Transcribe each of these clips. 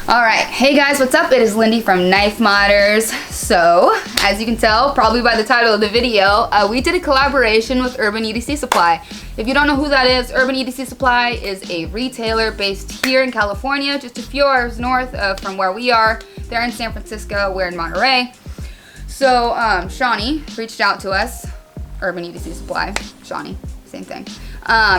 Alright, hey guys, what's up? It is Lindy from Knife Modders. So, as you can tell, probably by the title of the video, we did a collaboration with Urban EDC Supply. If you don't know who that is, Urban EDC Supply is a retailer based here in California, just a few hours north from where we are. They're in San Francisco, we're in Monterey. So, Shawnee reached out to us, Urban EDC Supply, Shawnee, same thing,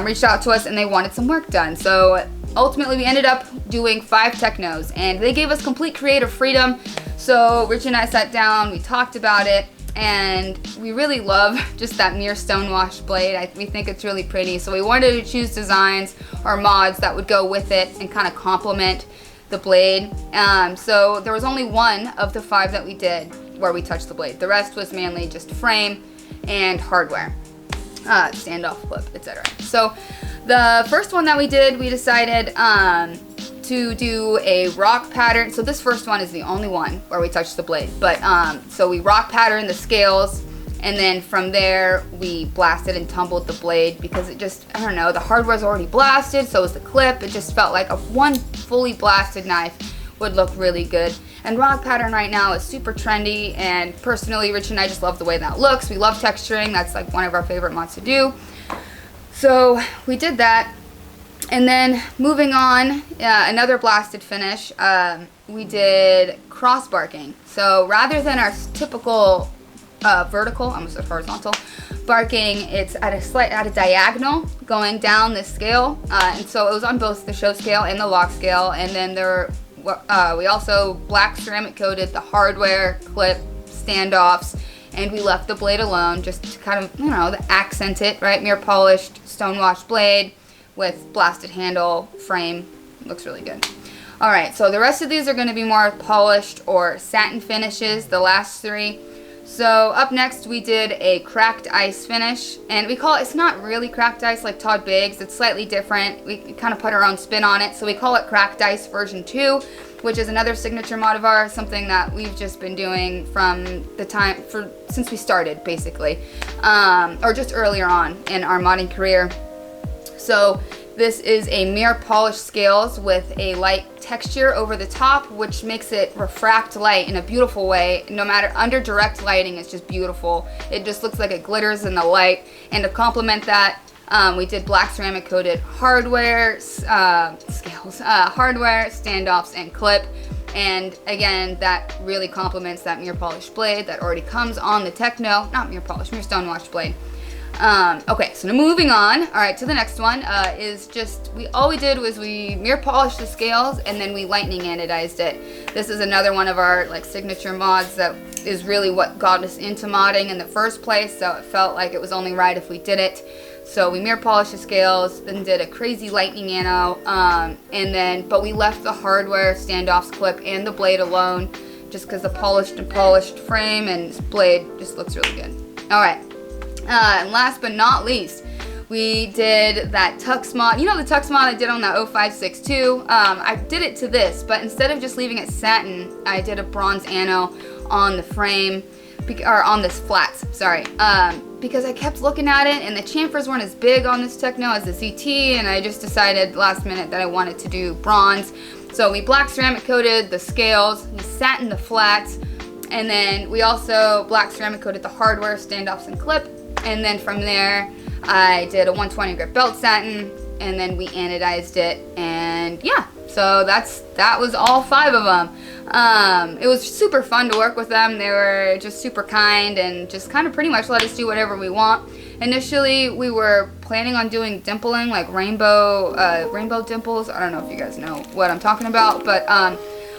reached out to us and they wanted some work done. So, ultimately, we ended up doing 5 technos, and they gave us complete creative freedom. So Rich and I sat down, we talked about it, and we really love just that mirror stonewash blade. We think it's really pretty, so we wanted to choose designs or mods that would go with it and kind of complement the blade. So there was only one of the 5 that we did where we touched the blade. The rest was mainly just frame and hardware, standoff clip, etc. So the first one that we did, we decided to do a rock pattern. So this first one is the only one where we touched the blade. But so we rock patterned the scales, and then from there we blasted and tumbled the blade because it just, I don't know, the hardware's already blasted, so was the clip. It just felt like one fully blasted knife would look really good. And rock pattern right now is super trendy, and personally, Rich and I just love the way that looks. We love texturing. That's like one of our favorite mods to do. So we did that, and then moving on, another blasted finish, we did cross barking. So rather than our typical vertical, I almost said horizontal, barking, it's at a diagonal going down the scale, and so it was on both the show scale and the log scale. And then we also black ceramic coated the hardware, clip, standoffs, and we left the blade alone just to kind of, you know, accent it, right? Mirror polished stonewash blade with blasted handle, frame. Looks really good. Alright, so the rest of these are going to be more polished or satin finishes, the last 3. So up next we did a cracked ice finish, and we call it, it's not really cracked ice like Todd Biggs, it's slightly different. We kind of put our own spin on it, so we call it cracked ice version 2, which is another signature mod of ours, something that we've just been doing from the time, since we started basically, or just earlier on in our modding career. So this is a mirror polished scales with a light texture over the top, which makes it refract light in a beautiful way. No matter, under direct lighting, it's just beautiful. It just looks like it glitters in the light. And to complement that, we did black ceramic coated hardware, scales, hardware, standoffs, and clip. And again, that really complements that mirror polished blade that already comes on the Techno, not mirror polished, mirror stonewash blade. Okay, so moving on, alright, to the next one, is just, all we did was we mirror polished the scales and then we lightning anodized it. This is another one of our like signature mods that is really what got us into modding in the first place, so it felt like it was only right if we did it. So we mirror polished the scales, then did a crazy lightning ano, but we left the hardware, standoffs, clip, and the blade alone, just because the polished frame and blade just looks really good. Alright. And last but not least, we did that tux mod. You know the tux mod I did on that 0562? I did it to this, but instead of just leaving it satin, I did a bronze ano on the frame, or on this flats, sorry. Because I kept looking at it and the chamfers weren't as big on this Techno as the ZT, and I just decided last minute that I wanted to do bronze. So we black ceramic coated the scales, we satined the flats, and then we also black ceramic coated the hardware, standoffs, and clip. And then from there, I did a 120 grit belt satin, and then we anodized it, and yeah, so that was all 5 of them. It was super fun to work with them. They were just super kind and just kind of pretty much let us do whatever we want. Initially, we were planning on doing dimpling, like rainbow dimples. I don't know if you guys know what I'm talking about, but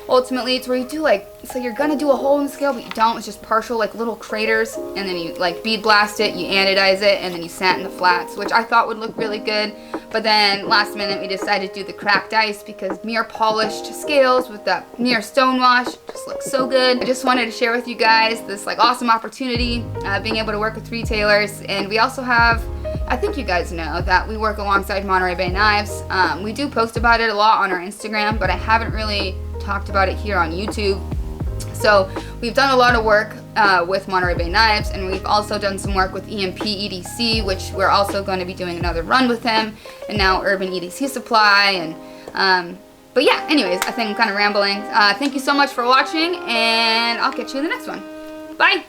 ultimately, it's where you do like, so you're gonna do a hole in the scale, but you don't. It's just partial, like little craters, and then you like bead blast it, you anodize it, and then you satin the flats, which I thought would look really good. But then last minute, we decided to do the cracked ice because mirror polished scales with that mirror stonewash just looks so good. I just wanted to share with you guys this like awesome opportunity, being able to work with retailers, and we also have, I think you guys know that we work alongside Monterey Bay Knives. We do post about it a lot on our Instagram, but I haven't really talked about it here on YouTube. So we've done a lot of work with Monterey Bay Knives, and we've also done some work with EMP EDC, which we're also going to be doing another run with him, and now Urban EDC Supply, and But yeah, anyways, I think I'm kind of rambling. Thank you so much for watching, and I'll catch you in the next one. Bye!